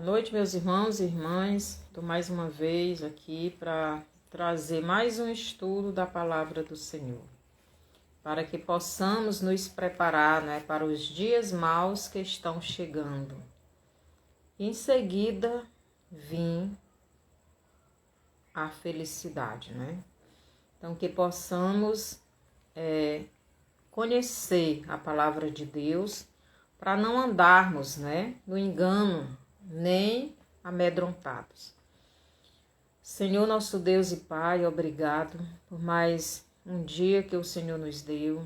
Boa noite, meus irmãos e irmãs. Estou mais uma vez aqui para trazer mais um estudo da palavra do Senhor, para que possamos nos preparar, para os dias maus que estão chegando. Em seguida, vem a felicidade, Então, que possamos conhecer a palavra de Deus para não andarmos, no engano, nem amedrontados. Senhor, nosso Deus e Pai, obrigado por mais um dia que o Senhor nos deu,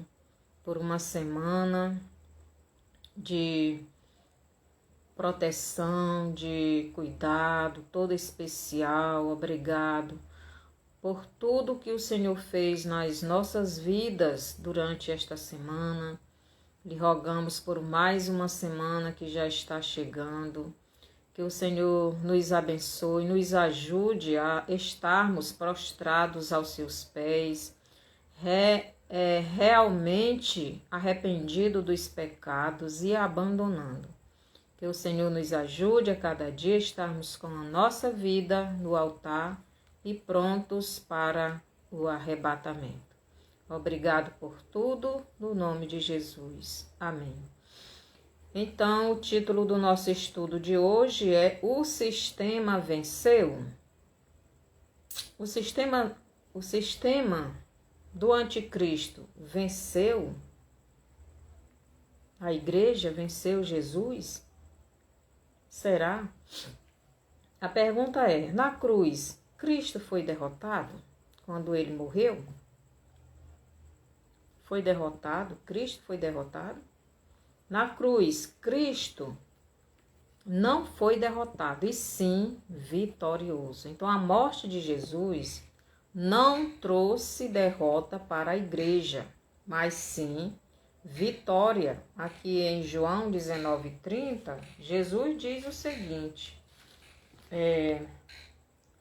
por uma semana de proteção, de cuidado, todo especial. Obrigado por tudo que o Senhor fez nas nossas vidas durante esta semana. Lhe rogamos por mais uma semana que já está chegando. Que o Senhor nos abençoe, nos ajude a estarmos prostrados aos seus pés, realmente arrependido dos pecados e abandonando. Que o Senhor nos ajude a cada dia estarmos com a nossa vida no altar e prontos para o arrebatamento. Obrigado por tudo, no nome de Jesus. Amém. Então, o título do nosso estudo de hoje é O Sistema Venceu? O sistema do anticristo venceu? A igreja venceu Jesus? Será? A pergunta é, na cruz, Cristo foi derrotado quando ele morreu? Foi derrotado? Cristo foi derrotado? Na cruz, Cristo não foi derrotado, e sim vitorioso. Então, a morte de Jesus não trouxe derrota para a igreja, mas sim vitória. Aqui em João 19:30, Jesus diz o seguinte,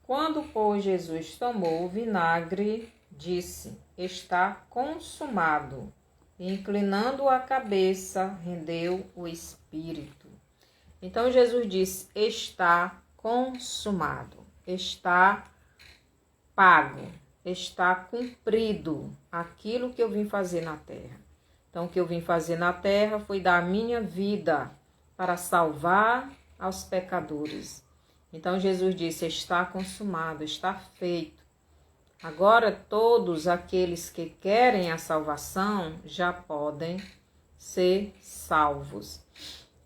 quando, pois, Jesus tomou o vinagre, disse, está consumado. E, inclinando a cabeça, rendeu o espírito. Então Jesus disse, está consumado, está pago, está cumprido aquilo que eu vim fazer na terra. Então o que eu vim fazer na terra foi dar a minha vida para salvar aos pecadores. Então Jesus disse, está consumado, está feito. Agora todos aqueles que querem a salvação já podem ser salvos.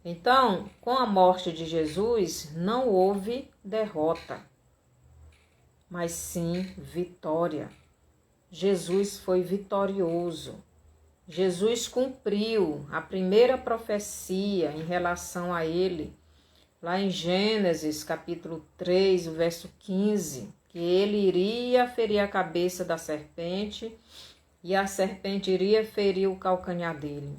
Então, com a morte de Jesus, não houve derrota, mas sim vitória. Jesus foi vitorioso. Jesus cumpriu a primeira profecia em relação a ele, lá em Gênesis capítulo 3, o verso 15, que ele iria ferir a cabeça da serpente e a serpente iria ferir o calcanhar dele.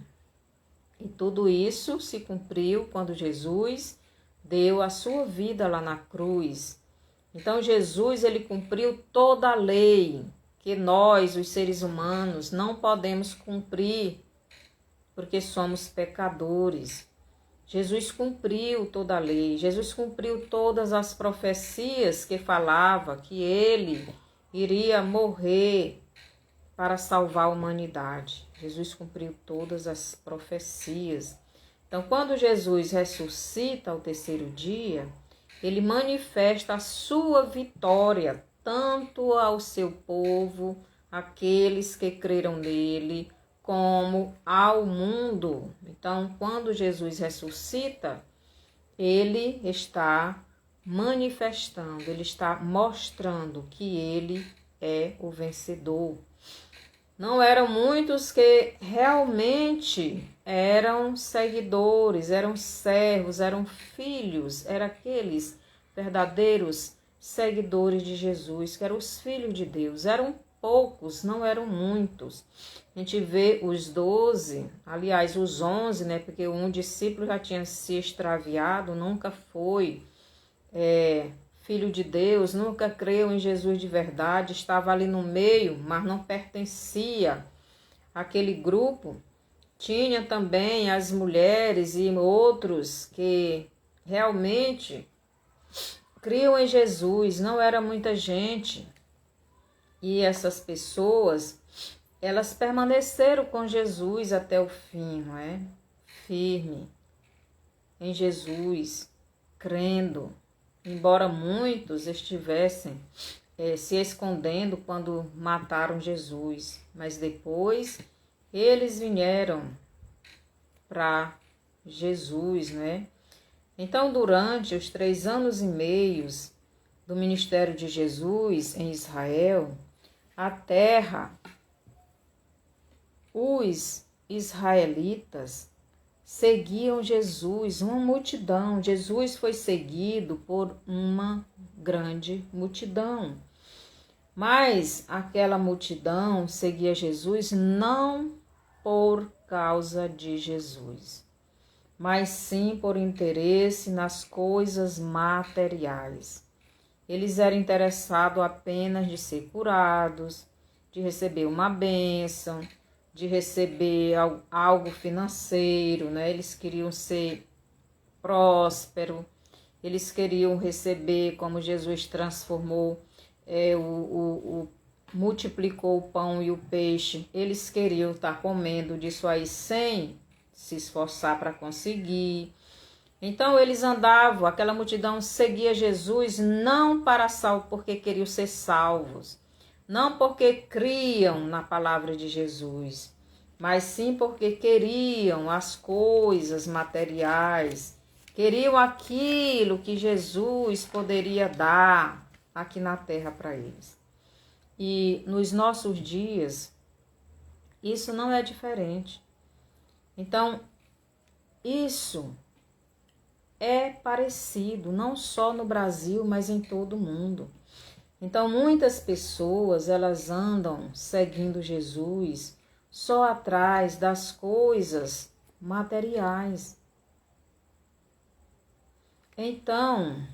E tudo isso se cumpriu quando Jesus deu a sua vida lá na cruz. Então Jesus, ele cumpriu toda a lei que nós, os seres humanos, não podemos cumprir porque somos pecadores. Jesus cumpriu toda a lei, Jesus cumpriu todas as profecias que falava que ele iria morrer para salvar a humanidade. Jesus cumpriu todas as profecias. Então, quando Jesus ressuscita ao terceiro dia, ele manifesta a sua vitória, tanto ao seu povo, aqueles que creram nele, como ao mundo. Então, quando Jesus ressuscita, ele está manifestando, ele está mostrando que ele é o vencedor. Não eram muitos que realmente eram seguidores, eram servos, eram filhos, eram aqueles verdadeiros seguidores de Jesus, que eram os filhos de Deus. Eram poucos, não eram muitos. A gente vê os 12, aliás, os 11, porque um discípulo já tinha se extraviado, nunca foi filho de Deus, nunca creu em Jesus de verdade, estava ali no meio, mas não pertencia àquele grupo. Tinha também as mulheres e outros que realmente criam em Jesus, não era muita gente. E essas pessoas, elas permaneceram com Jesus até o fim, não é? Firme em Jesus, crendo, embora muitos estivessem se escondendo quando mataram Jesus, mas depois eles vieram para Jesus, né? Então, durante os 3 anos e meio do ministério de Jesus em Israel, a terra, os israelitas seguiam Jesus, uma multidão. Jesus foi seguido por uma grande multidão. Mas aquela multidão seguia Jesus não por causa de Jesus, mas sim por interesse nas coisas materiais. Eles eram interessados apenas de ser curados, de receber uma bênção, de receber algo financeiro, né? Eles queriam ser prósperos, eles queriam receber como Jesus transformou, multiplicou o pão e o peixe. Eles queriam estar comendo disso aí sem se esforçar para conseguir. Então eles andavam, aquela multidão seguia Jesus não para salvo, porque queriam ser salvos, não porque criam na palavra de Jesus, mas sim porque queriam as coisas materiais, queriam aquilo que Jesus poderia dar aqui na terra para eles. E nos nossos dias, isso não é diferente. Então, isso é parecido, não só no Brasil, mas em todo o mundo. Então, muitas pessoas, elas andam seguindo Jesus só atrás das coisas materiais. Então,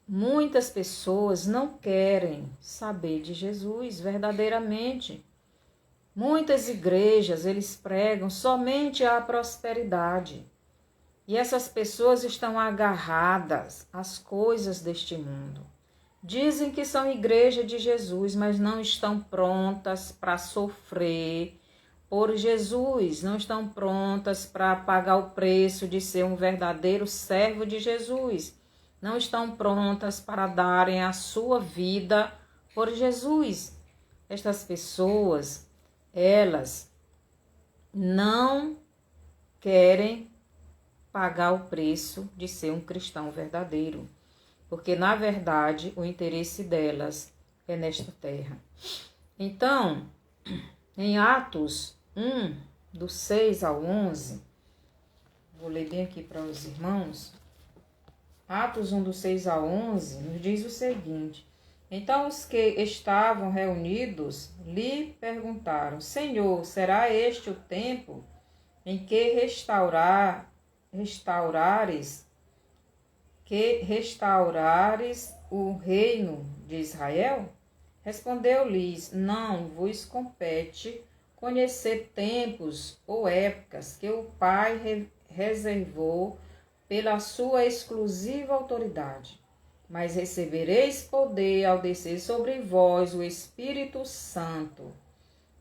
muitas pessoas não querem saber de Jesus verdadeiramente. Muitas igrejas, eles pregam somente a prosperidade. E essas pessoas estão agarradas às coisas deste mundo. Dizem que são igreja de Jesus, mas não estão prontas para sofrer por Jesus, não estão prontas para pagar o preço de ser um verdadeiro servo de Jesus, não estão prontas para darem a sua vida por Jesus. Estas pessoas, elas não querem pagar o preço de ser um cristão verdadeiro, porque na verdade o interesse delas é nesta terra. Então, em Atos 1, do 6 ao 11, vou ler bem aqui para os irmãos. Atos 1, do 6 ao 11, nos diz o seguinte: então os que estavam reunidos lhe perguntaram: Senhor, será este o tempo em que restaurares o reino de Israel? Respondeu-lhes: não vos compete conhecer tempos ou épocas que o Pai reservou pela sua exclusiva autoridade, mas recebereis poder ao descer sobre vós o Espírito Santo,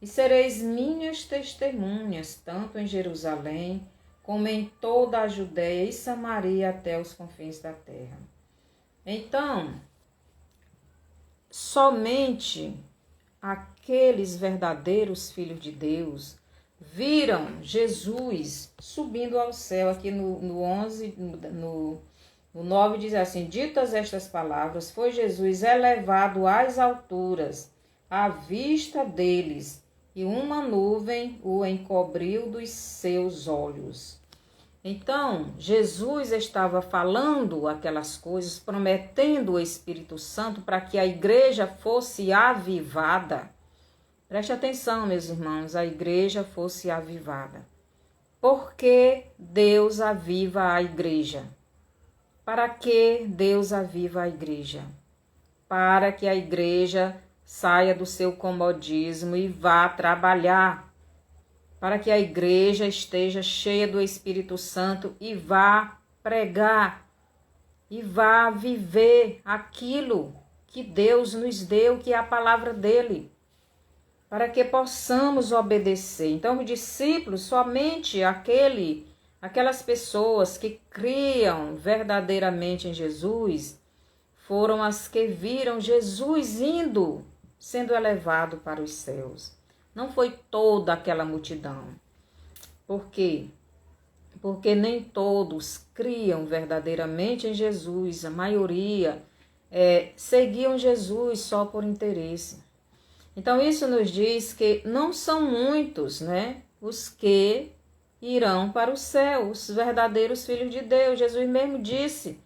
e sereis minhas testemunhas, tanto em Jerusalém, como em toda a Judéia e Samaria até os confins da terra. Então, somente aqueles verdadeiros filhos de Deus viram Jesus subindo ao céu. Aqui no 11, no 9 diz assim: ditas estas palavras, foi Jesus elevado às alturas, à vista deles, e uma nuvem o encobriu dos seus olhos. Então, Jesus estava falando aquelas coisas, prometendo o Espírito Santo para que a igreja fosse avivada. Preste atenção, meus irmãos, a igreja fosse avivada. Por que Deus aviva a igreja? Para que Deus aviva a igreja? Para que a igreja saia do seu comodismo e vá trabalhar. Para que a igreja esteja cheia do Espírito Santo e vá pregar. e vá viver aquilo que Deus nos deu, que é a palavra dele, para que possamos obedecer. Então, os discípulos, somente aquelas pessoas que criam verdadeiramente em Jesus, foram as que viram Jesus sendo elevado para os céus. Não foi toda aquela multidão. Por quê? Porque nem todos criam verdadeiramente em Jesus. A maioria seguiam Jesus só por interesse. Então isso nos diz que não são muitos, né, os que irão para o céu, os verdadeiros filhos de Deus. Jesus mesmo disse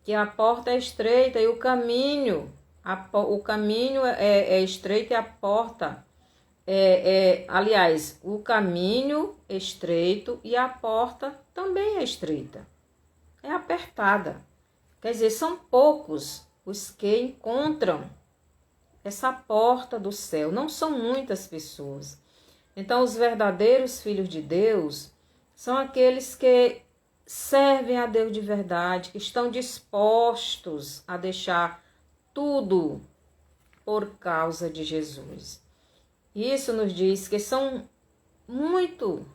que a porta é estreita e o caminho é estreito e a porta aliás, o caminho é estreito e a porta também é estreita, é apertada. Quer dizer, são poucos os que encontram essa porta do céu, não são muitas pessoas. Então, os verdadeiros filhos de Deus são aqueles que servem a Deus de verdade, que estão dispostos a deixar tudo por causa de Jesus. Isso nos diz que são muito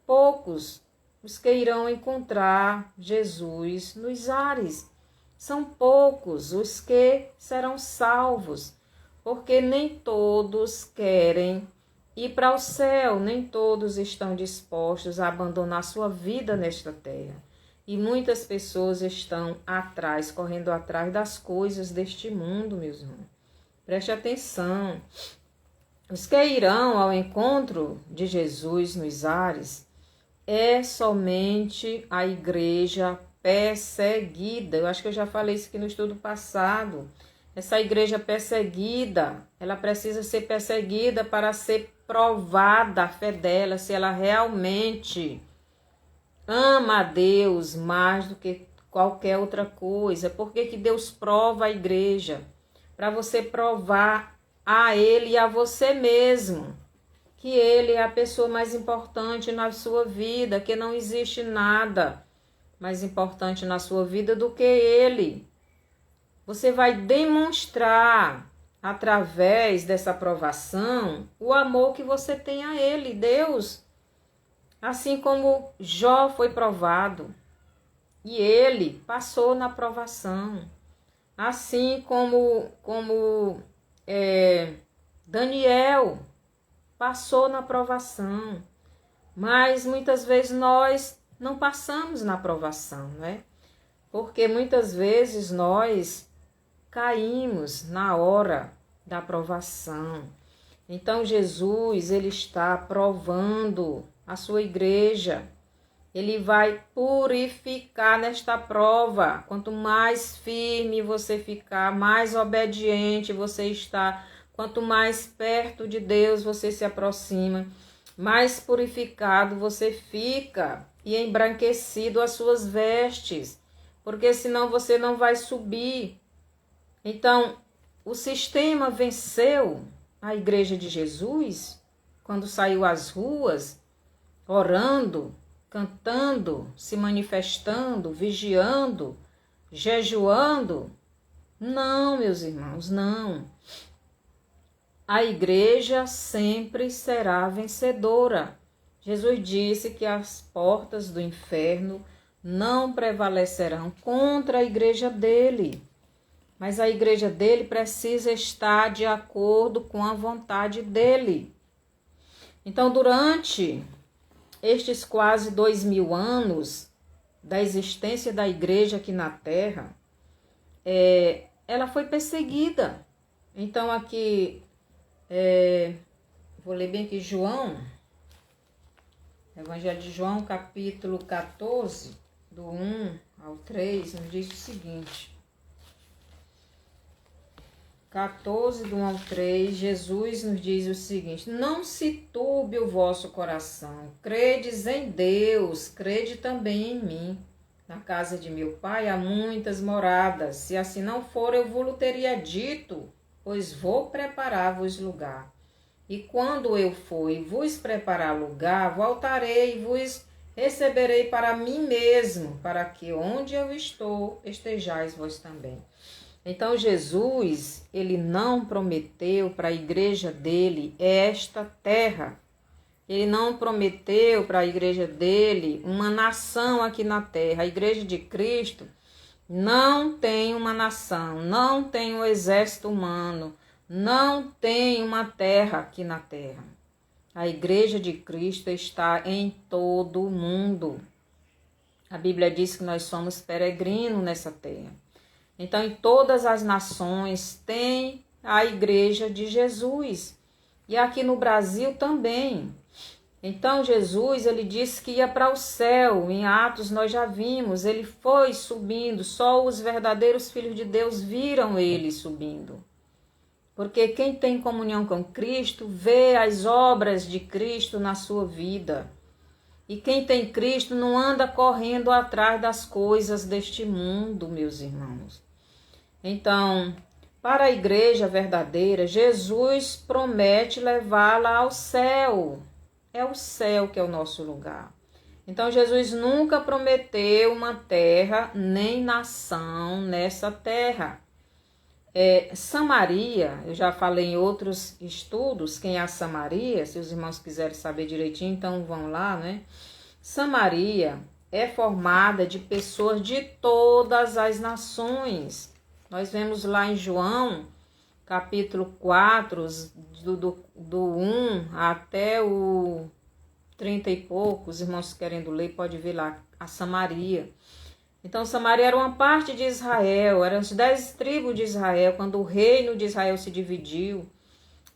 poucos os que irão encontrar Jesus nos ares. São poucos os que serão salvos, porque nem todos querem ir para o céu, nem todos estão dispostos a abandonar sua vida nesta terra. E muitas pessoas estão correndo atrás das coisas deste mundo, meus irmãos. Preste atenção. Os que irão ao encontro de Jesus nos ares é somente a igreja perseguida. Eu acho que eu já falei isso aqui no estudo passado. Essa igreja perseguida, ela precisa ser perseguida para ser provada a fé dela, se ela realmente ama a Deus mais do que qualquer outra coisa. Por que Deus prova a igreja? Para você provar a Ele e a você mesmo que Ele é a pessoa mais importante na sua vida, que não existe nada mais importante na sua vida do que Ele. Você vai demonstrar, através dessa provação, o amor que você tem a Ele, Deus. Assim como Jó foi provado e ele passou na provação. Assim como Daniel passou na provação. Mas muitas vezes nós não passamos na provação, né? Porque muitas vezes nós caímos na hora da provação. Então Jesus, ele está provando a sua igreja. Ele vai purificar nesta prova. Quanto mais firme você ficar, mais obediente você está. Quanto mais perto de Deus você se aproxima, mais purificado você fica e embranquecido as suas vestes, porque senão você não vai subir. Então, o sistema venceu a igreja de Jesus quando saiu às ruas, orando, cantando, se manifestando, vigiando, jejuando. Não, meus irmãos, não. A igreja sempre será vencedora. Jesus disse que as portas do inferno não prevalecerão contra a igreja dele. Mas a igreja dele precisa estar de acordo com a vontade dele. Então, durante estes quase 2000 anos da existência da igreja aqui na Terra, ela foi perseguida. Então, aqui, vou ler bem aqui João, Evangelho de João, capítulo 14, do 1 ao 3, nos diz o seguinte. 14, do 1 ao 3, Jesus nos diz o seguinte: não se turbe o vosso coração, credes em Deus, crede também em mim. Na casa de meu pai há muitas moradas, se assim não for, eu vos teria dito, pois vou preparar-vos lugar. E quando eu for e vos preparar lugar, voltarei e vos receberei para mim mesmo, para que onde eu estou, estejais vós também. Então Jesus, ele não prometeu para a igreja dele esta terra. Ele não prometeu para a igreja dele uma nação aqui na terra. A igreja de Cristo não tem uma nação, não tem um exército humano, não tem uma terra aqui na terra. A igreja de Cristo está em todo o mundo. A Bíblia diz que nós somos peregrinos nessa terra. Então, em todas as nações tem a igreja de Jesus. E aqui no Brasil também. Então, Jesus, ele disse que ia para o céu. Em Atos nós já vimos, ele foi subindo. Só os verdadeiros filhos de Deus viram ele subindo. Porque quem tem comunhão com Cristo vê as obras de Cristo na sua vida. E quem tem Cristo não anda correndo atrás das coisas deste mundo, meus irmãos. Então, para a igreja verdadeira, Jesus promete levá-la ao céu. É o céu que é o nosso lugar. Então, Jesus nunca prometeu uma terra nem nação nessa terra. Samaria, eu já falei em outros estudos, quem é a Samaria, se os irmãos quiserem saber direitinho, então vão lá, né? Samaria é formada de pessoas de todas as nações. Nós vemos lá em João, capítulo 4, do 1 até o 30 e poucos, os irmãos querendo ler, pode ver lá, a Samaria. Então, Samaria era uma parte de Israel, eram as 10 tribos de Israel, quando o reino de Israel se dividiu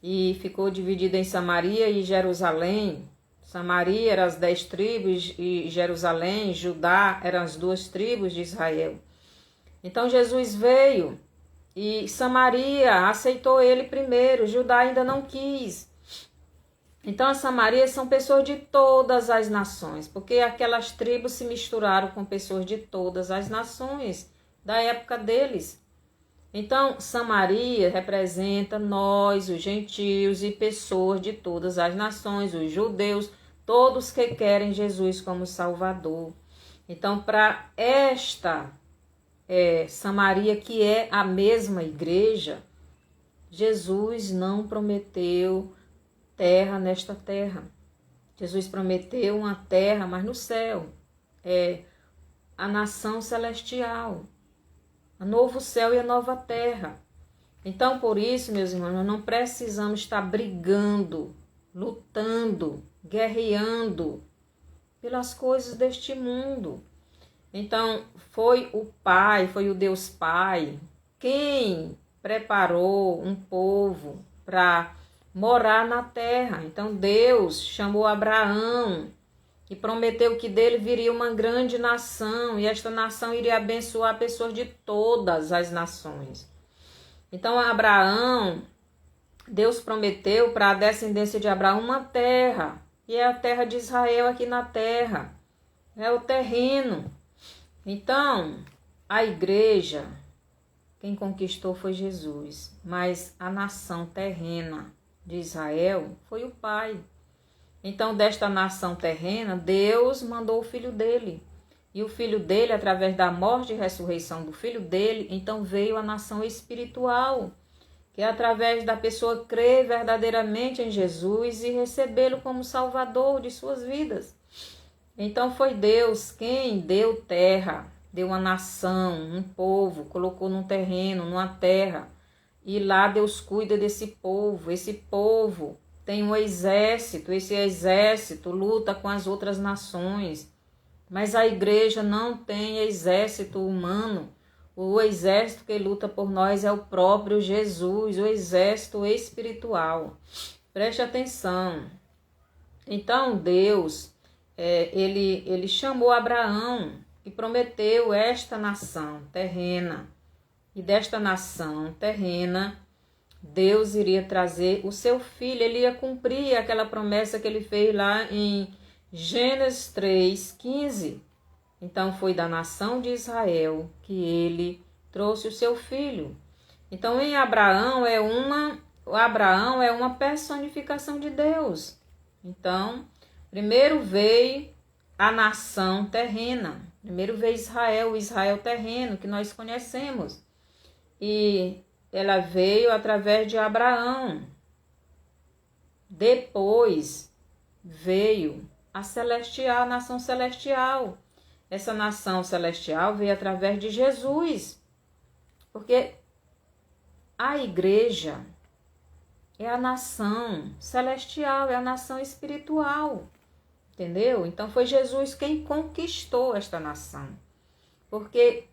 e ficou dividido em Samaria e Jerusalém. Samaria eram as 10 tribos e Jerusalém, Judá, eram as 2 tribos de Israel. Então, Jesus veio e Samaria aceitou ele primeiro, Judá ainda não quis. Então, a Samaria são pessoas de todas as nações, porque aquelas tribos se misturaram com pessoas de todas as nações da época deles. Então, Samaria representa nós, os gentios e pessoas de todas as nações, os judeus, todos que querem Jesus como Salvador. Então, para esta Samaria, que é a mesma igreja, Jesus não prometeu terra nesta terra. Jesus prometeu uma terra, mas no céu. A nação celestial. O novo céu e a nova terra. Então, por isso, meus irmãos, nós não precisamos estar brigando, lutando, guerreando pelas coisas deste mundo. Então, foi o Pai, foi o Deus Pai, quem preparou um povo para morar na terra. Então, Deus chamou Abraão e prometeu que dele viria uma grande nação, e esta nação iria abençoar pessoas de todas as nações. Então, Abraão, Deus prometeu para a descendência de Abraão uma terra, e é a terra de Israel aqui na terra, é o terreno. Então, a igreja, quem conquistou foi Jesus, mas a nação terrena de Israel foi o Pai. Então, desta nação terrena, Deus mandou o Filho dele. E o Filho dele, através da morte e ressurreição do Filho dele, então veio a nação espiritual, que é através da pessoa crer verdadeiramente em Jesus e recebê-lo como Salvador de suas vidas. Então foi Deus quem deu terra, deu uma nação, um povo, colocou num terreno, numa terra. E lá Deus cuida desse povo. Esse povo tem um exército, esse exército luta com as outras nações. Mas a igreja não tem exército humano. O exército que luta por nós é o próprio Jesus, o exército espiritual. Preste atenção. Então Deus, ele chamou Abraão e prometeu esta nação terrena. E desta nação terrena, Deus iria trazer o seu filho, ele ia cumprir aquela promessa que ele fez lá em Gênesis 3:15. Então foi da nação de Israel que ele trouxe o seu filho. Então em Abraão é uma personificação de Deus. Então, primeiro veio a nação terrena. Primeiro veio Israel, o Israel terreno, que nós conhecemos. E ela veio através de Abraão. Depois veio a celestial, a nação celestial. Essa nação celestial veio através de Jesus. Porque a igreja é a nação celestial, é a nação espiritual. Entendeu? Então foi Jesus quem conquistou esta nação. Porque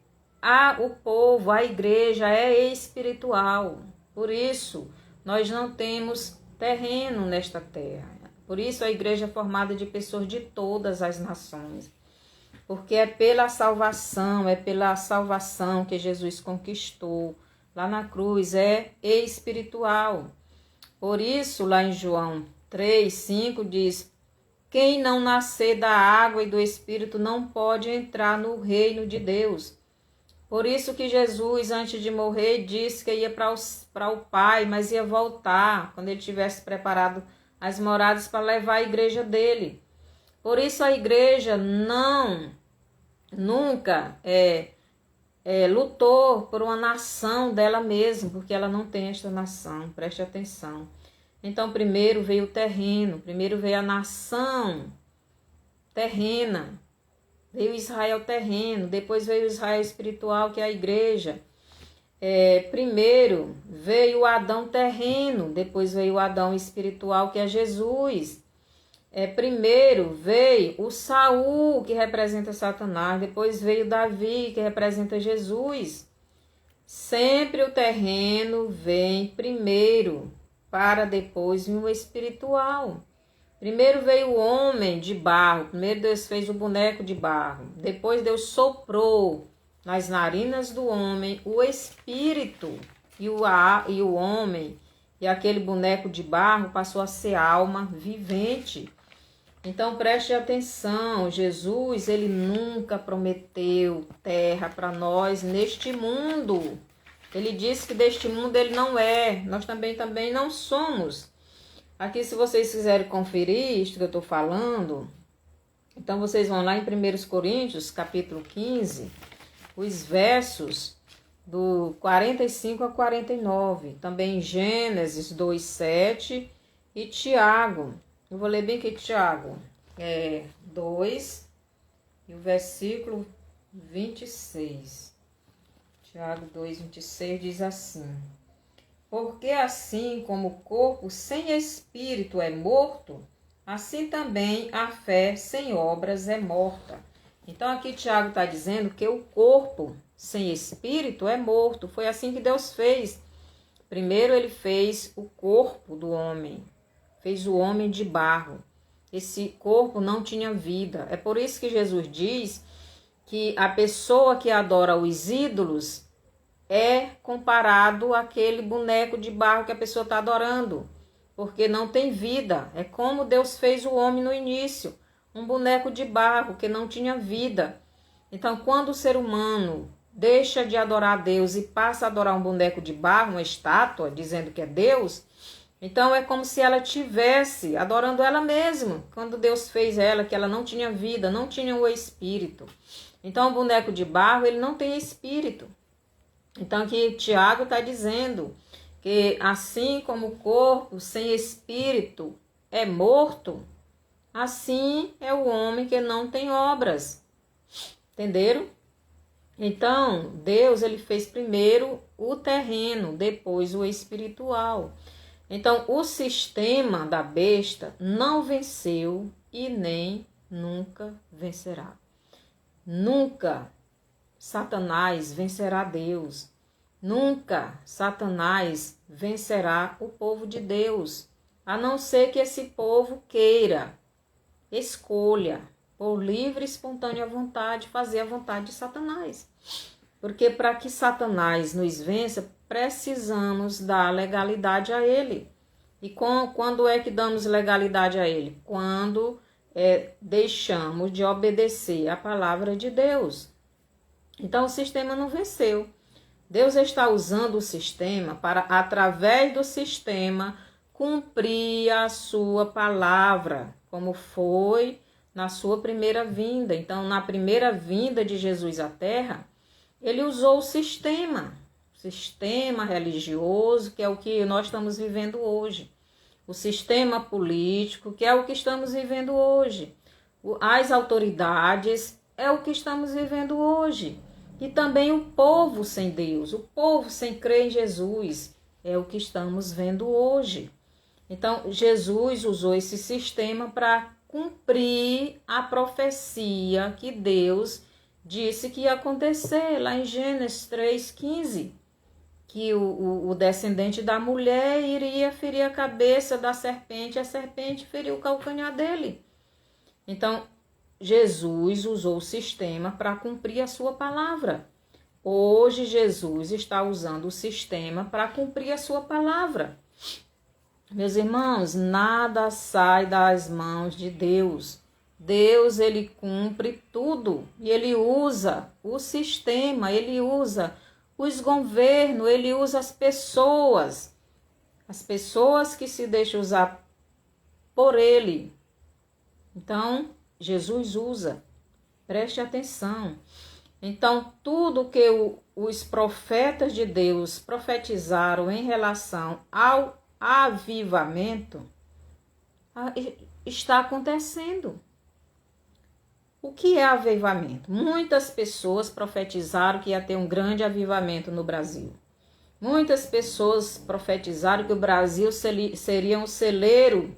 o povo, a igreja é espiritual. Por isso, nós não temos terreno nesta terra. Por isso a igreja é formada de pessoas de todas as nações. Porque é pela salvação que Jesus conquistou. Lá na cruz é espiritual. Por isso, lá em João 3:5 diz: quem não nascer da água e do Espírito não pode entrar no reino de Deus. Por isso que Jesus, antes de morrer, disse que ia para o Pai, mas ia voltar quando ele tivesse preparado as moradas para levar a igreja dele. Por isso a igreja nunca lutou por uma nação dela mesma, porque ela não tem esta nação, preste atenção. Então primeiro veio o terreno, primeiro veio a nação terrena, veio Israel terreno, depois veio Israel espiritual, que é a igreja. Primeiro veio o Adão terreno, depois veio o Adão espiritual, que é Jesus. Primeiro veio o Saul, que representa Satanás, depois veio Davi, que representa Jesus. Sempre o terreno vem primeiro, para depois vir o espiritual. Primeiro veio o homem de barro, primeiro Deus fez o boneco de barro, depois Deus soprou nas narinas do homem o espírito, e o homem, e aquele boneco de barro passou a ser alma vivente. Então preste atenção, Jesus, ele nunca prometeu terra para nós neste mundo. Ele disse que deste mundo ele não é, nós também não somos. Aqui, se vocês quiserem conferir isto que eu estou falando, então vocês vão lá em 1 Coríntios, capítulo 15, os versos do 45 a 49. Também Gênesis 2:7 e Tiago. Eu vou ler bem aqui Tiago 2 e o versículo 26. Tiago 2:26 diz assim: porque assim como o corpo sem espírito é morto, assim também a fé sem obras é morta. Então aqui Tiago está dizendo que o corpo sem espírito é morto. Foi assim que Deus fez. Primeiro ele fez o corpo do homem, fez o homem de barro. Esse corpo não tinha vida. É por isso que Jesus diz que a pessoa que adora os ídolos é comparado àquele boneco de barro que a pessoa está adorando, porque não tem vida. É como Deus fez o homem no início, um boneco de barro que não tinha vida. Então, quando o ser humano deixa de adorar a Deus e passa a adorar um boneco de barro, uma estátua, dizendo que é Deus, então é como se ela estivesse adorando ela mesma, quando Deus fez ela, que ela não tinha vida, não tinha o espírito. Então, o boneco de barro, ele não tem espírito. Então aqui Tiago está dizendo que assim como o corpo sem espírito é morto, assim é o homem que não tem obras. Entenderam? Então Deus ele fez primeiro o terreno, depois o espiritual. Então o sistema da besta não venceu e nem nunca vencerá. Nunca Satanás vencerá Deus. Nunca Satanás vencerá o povo de Deus, a não ser que esse povo queira, escolha, por livre e espontânea vontade, fazer a vontade de Satanás. Porque para que Satanás nos vença, precisamos dar legalidade a ele. E quando é que damos legalidade a ele? Quando deixamos de obedecer a palavra de Deus. Então o sistema não venceu. Deus está usando o sistema para, através do sistema, cumprir a sua palavra, como foi na sua primeira vinda. Então, na primeira vinda de Jesus à Terra, ele usou o sistema religioso, que é o que nós estamos vivendo hoje. O sistema político, que é o que estamos vivendo hoje. As autoridades, é o que estamos vivendo hoje. E também o povo sem Deus, o povo sem crer em Jesus, é o que estamos vendo hoje. Então, Jesus usou esse sistema para cumprir a profecia que Deus disse que ia acontecer, lá em Gênesis 3,15, que o descendente da mulher iria ferir a cabeça da serpente, a serpente feriu o calcanhar dele. Então, Jesus usou o sistema para cumprir a sua palavra. Hoje, Jesus está usando o sistema para cumprir a sua palavra. Meus irmãos, nada sai das mãos de Deus. Deus, ele cumpre tudo e ele usa o sistema, ele usa os governos, ele usa as pessoas que se deixam usar por ele. Então, Jesus usa, preste atenção. Então, tudo que os profetas de Deus profetizaram em relação ao avivamento está acontecendo. O que é avivamento? Muitas pessoas profetizaram que ia ter um grande avivamento no Brasil. Muitas pessoas profetizaram que o Brasil seria um celeiro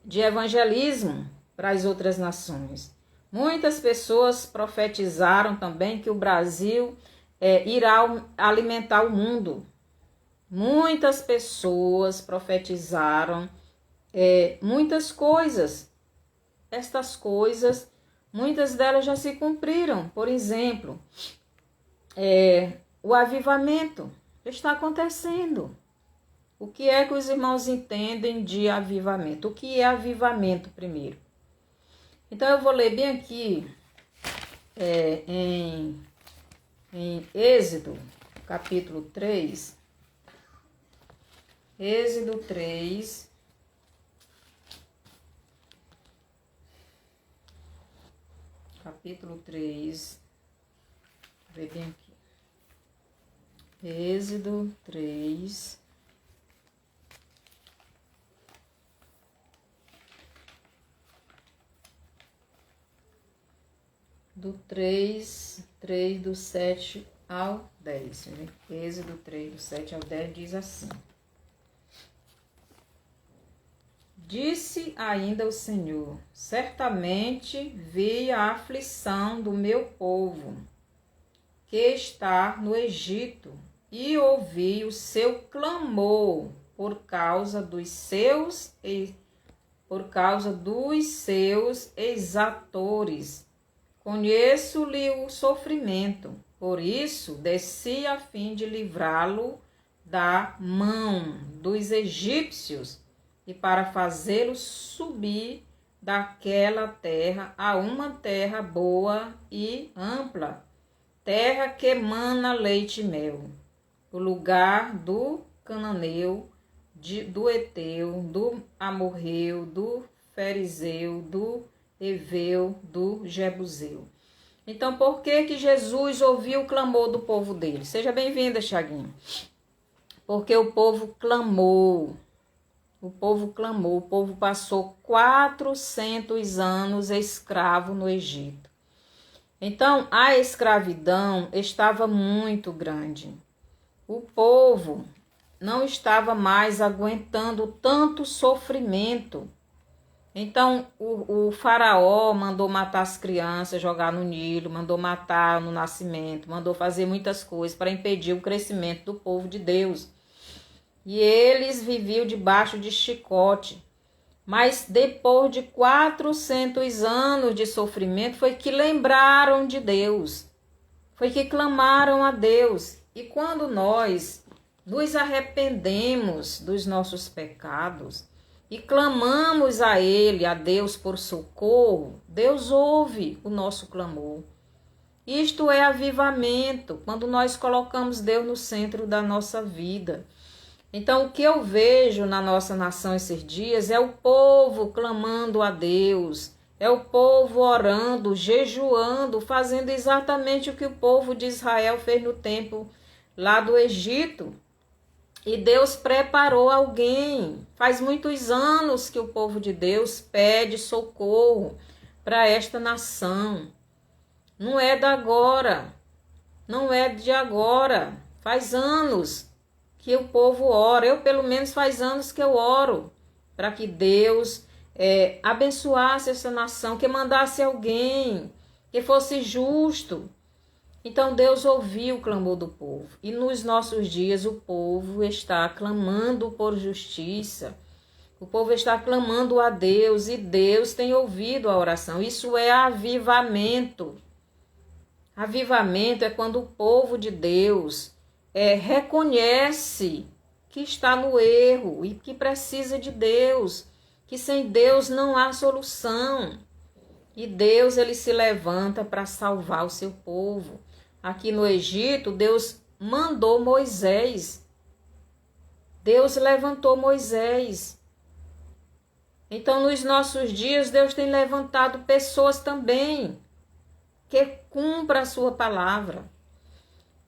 de evangelismo para as outras nações. Muitas pessoas profetizaram também que o Brasil irá alimentar o mundo. Muitas pessoas profetizaram muitas coisas. Estas coisas, muitas delas já se cumpriram. Por exemplo, o avivamento está acontecendo. O que é que os irmãos entendem de avivamento? O que é avivamento primeiro? Então eu vou ler bem aqui em Êxodo, capítulo 3. Êxodo 3. Capítulo 3. Vou ver bem aqui. Êxodo 3. Do 3 do 7 ao 10. Êxodo 3, do 7 ao 10 diz assim. Disse ainda o Senhor: certamente vi a aflição do meu povo, que está no Egito, e ouvi o seu clamor por causa dos seus exatores. Conheço-lhe o sofrimento, por isso desci a fim de livrá-lo da mão dos egípcios e para fazê-lo subir daquela terra a uma terra boa e ampla, terra que mana leite e mel, o lugar do cananeu, do Eteu, do Amorreu, do Ferizeu, do Eveu, do Jebuseu. Então, por que Jesus ouviu o clamor do povo dele? Seja bem-vinda, Thiaguinho. Porque o povo clamou. O povo passou 400 anos escravo no Egito. Então, a escravidão estava muito grande. O povo não estava mais aguentando tanto sofrimento. Então, o faraó mandou matar as crianças, jogar no Nilo, mandou matar no nascimento, mandou fazer muitas coisas para impedir o crescimento do povo de Deus. E eles viviam debaixo de chicote. Mas depois de 400 anos de sofrimento, foi que lembraram de Deus. Foi que clamaram a Deus. E quando nós nos arrependemos dos nossos pecados e clamamos a Ele, a Deus, por socorro, Deus ouve o nosso clamor. Isto é avivamento, quando nós colocamos Deus no centro da nossa vida. Então, o que eu vejo na nossa nação esses dias é o povo clamando a Deus, É o povo orando, jejuando, fazendo exatamente o que o povo de Israel fez no tempo lá do Egito. E Deus preparou alguém. Faz muitos anos que o povo de Deus pede socorro para esta nação. Não é de agora. Não é de agora. Faz anos que o povo ora. Eu, pelo menos, faz anos que eu oro para que Deus abençoasse essa nação, que mandasse alguém, que fosse justo. Então Deus ouviu o clamor do povo. E nos nossos dias o povo está clamando por justiça. O povo está clamando a Deus e Deus tem ouvido a oração. Isso é avivamento. Avivamento é quando o povo de Deus reconhece que está no erro e que precisa de Deus, que sem Deus não há solução. E Deus, ele se levanta para salvar o seu povo. Aqui no Egito, Deus mandou Moisés. Deus levantou Moisés. Então, nos nossos dias, Deus tem levantado pessoas também que cumpram a sua palavra.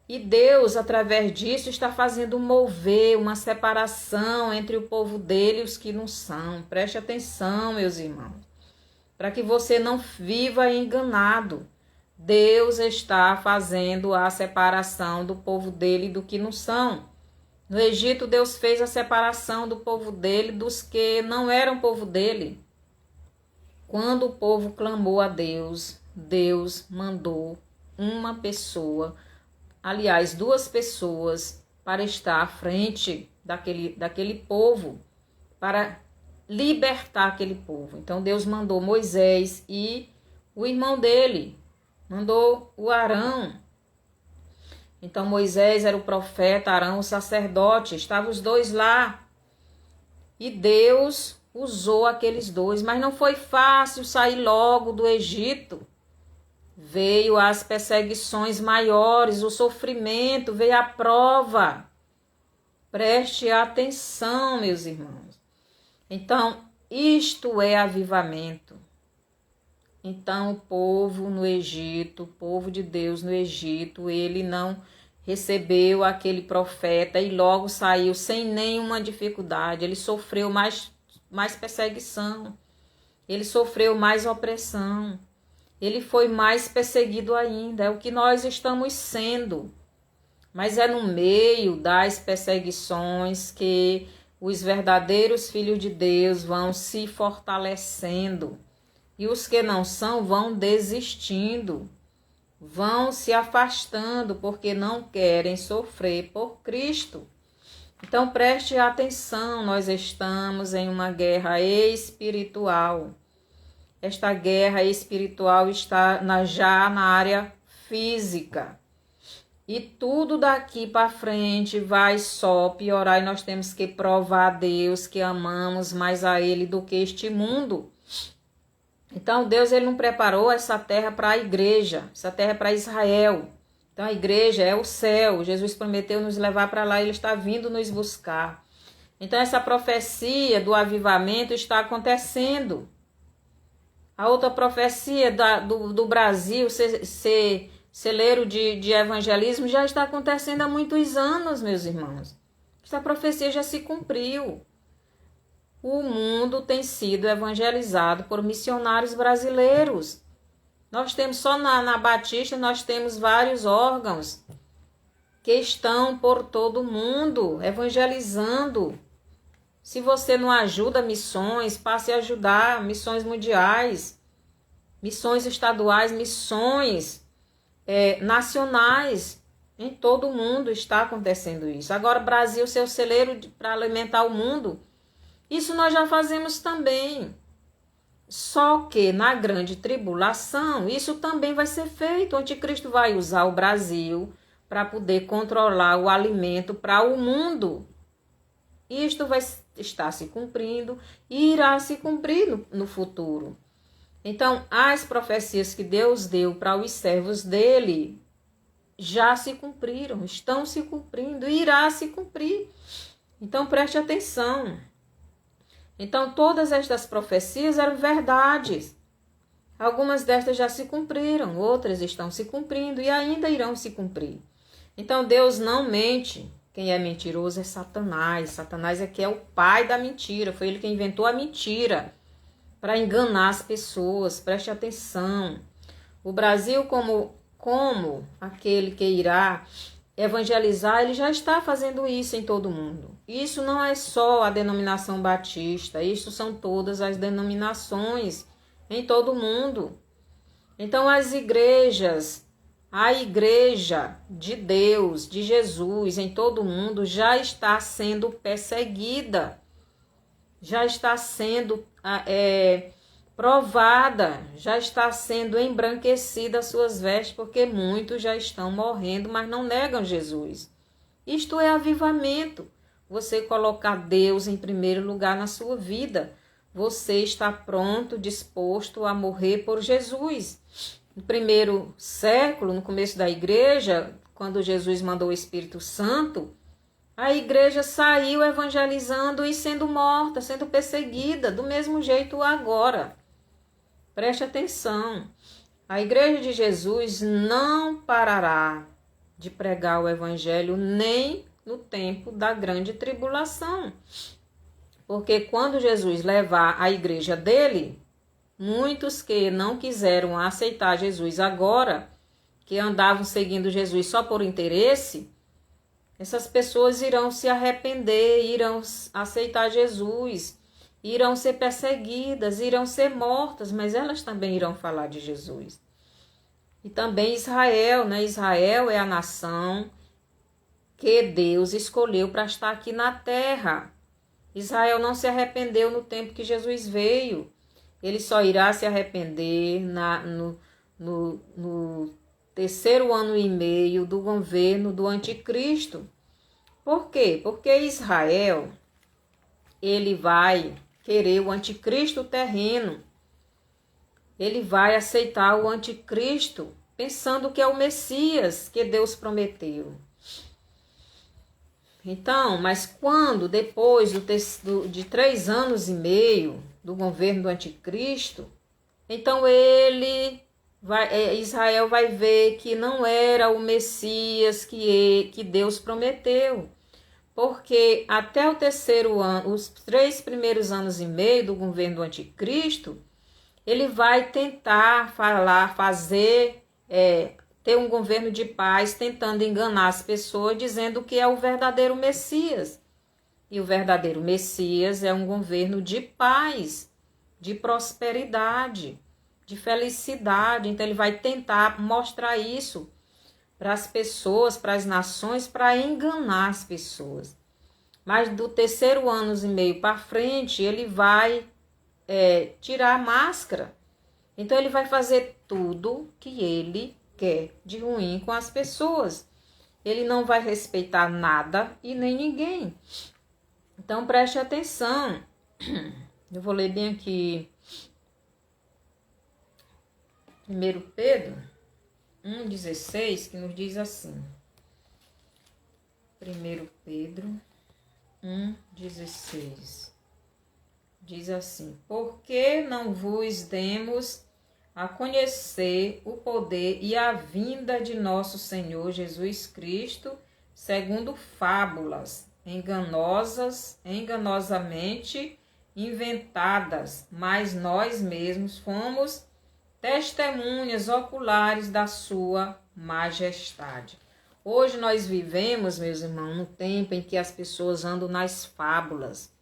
E Deus, através disso, está fazendo mover uma separação entre o povo dele e os que não são. Preste atenção, meus irmãos, para que você não viva enganado. Deus está fazendo a separação do povo dele do que não são. No Egito, Deus fez a separação do povo dele dos que não eram povo dele. Quando o povo clamou a Deus, Deus mandou uma pessoa, aliás, 2 pessoas, para estar à frente daquele povo, para libertar aquele povo. Então Deus mandou Moisés e o irmão dele, mandou o Arão. Então Moisés era o profeta, Arão o sacerdote, estavam os 2 lá. E Deus usou aqueles 2, mas não foi fácil sair logo do Egito. Veio as perseguições maiores, o sofrimento, veio a prova. Preste atenção, meus irmãos. Então, isto é avivamento. Então, o povo no Egito, o povo de Deus no Egito, ele não recebeu aquele profeta e logo saiu sem nenhuma dificuldade. Ele sofreu mais perseguição, ele sofreu mais opressão, ele foi mais perseguido ainda. É o que nós estamos sendo. Mas é no meio das perseguições que os verdadeiros filhos de Deus vão se fortalecendo. E os que não são vão desistindo, vão se afastando porque não querem sofrer por Cristo. Então preste atenção, nós estamos em uma guerra espiritual. Esta guerra espiritual está já na área física. E tudo daqui para frente vai só piorar e nós temos que provar a Deus que amamos mais a Ele do que este mundo. Então Deus, ele não preparou essa terra para a igreja, essa terra é para Israel. Então a igreja é o céu, Jesus prometeu nos levar para lá, ele está vindo nos buscar. Então essa profecia do avivamento está acontecendo. A outra profecia do Brasil, celeiro de evangelismo, já está acontecendo há muitos anos, meus irmãos. Essa profecia já se cumpriu. O mundo tem sido evangelizado por missionários brasileiros. Nós temos só na Batista, nós temos vários órgãos que estão por todo o mundo evangelizando. Se você não ajuda missões, passe a ajudar missões mundiais, missões estaduais, missões nacionais. Em todo o mundo está acontecendo isso. Agora, o Brasil, seu celeiro para alimentar o mundo, isso nós já fazemos também. Só que na grande tribulação, isso também vai ser feito. O anticristo vai usar o Brasil para poder controlar o alimento para o mundo. Isto vai estar se cumprindo e irá se cumprir no futuro. Então, as profecias que Deus deu para os servos dele já se cumpriram, estão se cumprindo e irá se cumprir. Então, preste atenção. Então, todas estas profecias eram verdades. Algumas destas já se cumpriram, outras estão se cumprindo e ainda irão se cumprir. Então Deus não mente. Quem é mentiroso é Satanás. Satanás é que é o pai da mentira. Foi ele que inventou a mentira para enganar as pessoas. Preste atenção. O Brasil, como aquele que irá evangelizar, ele já está fazendo isso em todo mundo. Isso não é só a denominação batista, isso são todas as denominações em todo mundo. Então as igrejas, a igreja de Deus, de Jesus em todo mundo já está sendo perseguida, já está sendo provada, já está sendo embranquecida as suas vestes, porque muitos já estão morrendo, mas não negam Jesus. Isto é avivamento. Você colocar Deus em primeiro lugar na sua vida. Você está pronto, disposto a morrer por Jesus. No primeiro século, no começo da igreja, quando Jesus mandou o Espírito Santo, a igreja saiu evangelizando e sendo morta, sendo perseguida, do mesmo jeito agora. Preste atenção, a igreja de Jesus não parará de pregar o evangelho nem no tempo da grande tribulação. Porque quando Jesus levar a igreja dele, muitos que não quiseram aceitar Jesus agora, que andavam seguindo Jesus só por interesse, essas pessoas irão se arrepender, irão aceitar Jesus, irão ser perseguidas, irão ser mortas, mas elas também irão falar de Jesus. E também Israel, né? Israel é a nação que Deus escolheu para estar aqui na terra. Israel não se arrependeu no tempo que Jesus veio. Ele só irá se arrepender no terceiro ano e meio do governo do anticristo. Por quê? Porque Israel, ele vai querer o anticristo terreno. Ele vai aceitar o anticristo, pensando que é o Messias que Deus prometeu. Então, mas quando, depois de 3 anos e meio do governo do anticristo, então Israel vai ver que não era o Messias que Deus prometeu. Porque até o terceiro ano, os 3 primeiros anos e meio do governo do anticristo, ele vai tentar ter um governo de paz, tentando enganar as pessoas, dizendo que é o verdadeiro Messias. E o verdadeiro Messias é um governo de paz, de prosperidade, de felicidade. Então ele vai tentar mostrar isso para as pessoas, para as nações, para enganar as pessoas. Mas do terceiro ano e meio para frente, ele vai tirar a máscara. Então ele vai fazer tudo que ele quer de ruim com as pessoas. Ele não vai respeitar nada e nem ninguém. Então preste atenção. Eu vou ler bem aqui. 1 Pedro 1,16, que nos diz assim. 1 Pedro 1,16. Diz assim: porque não vos demos a conhecer o poder e a vinda de nosso Senhor Jesus Cristo, segundo fábulas enganosamente inventadas, mas nós mesmos fomos testemunhas oculares da sua majestade. Hoje nós vivemos, meus irmãos, num tempo em que as pessoas andam nas fábulas,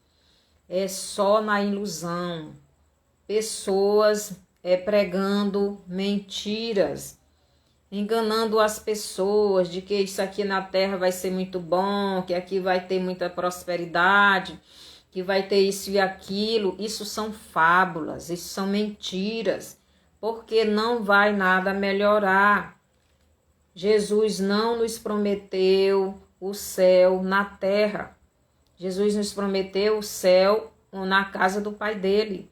só na ilusão, pessoas pregando mentiras, enganando as pessoas de que isso aqui na terra vai ser muito bom, que aqui vai ter muita prosperidade, que vai ter isso e aquilo. Isso são fábulas, isso são mentiras, porque não vai nada melhorar. Jesus não nos prometeu o céu na terra. Jesus nos prometeu o céu na casa do Pai dele.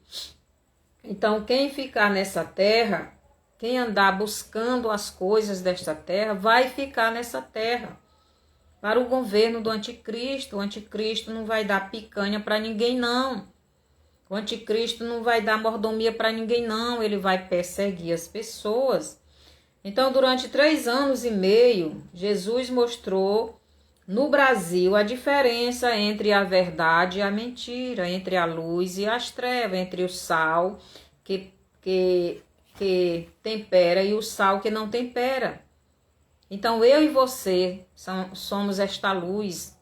Então, quem ficar nessa terra, quem andar buscando as coisas desta terra, vai ficar nessa terra. Para o governo do anticristo, o anticristo não vai dar picanha para ninguém, não. O anticristo não vai dar mordomia para ninguém, não. Ele vai perseguir as pessoas. Então, durante 3 anos e meio, Jesus mostrou no Brasil a diferença entre a verdade e a mentira, entre a luz e as trevas, entre o sal que tempera e o sal que não tempera. Então, eu e você somos esta luz.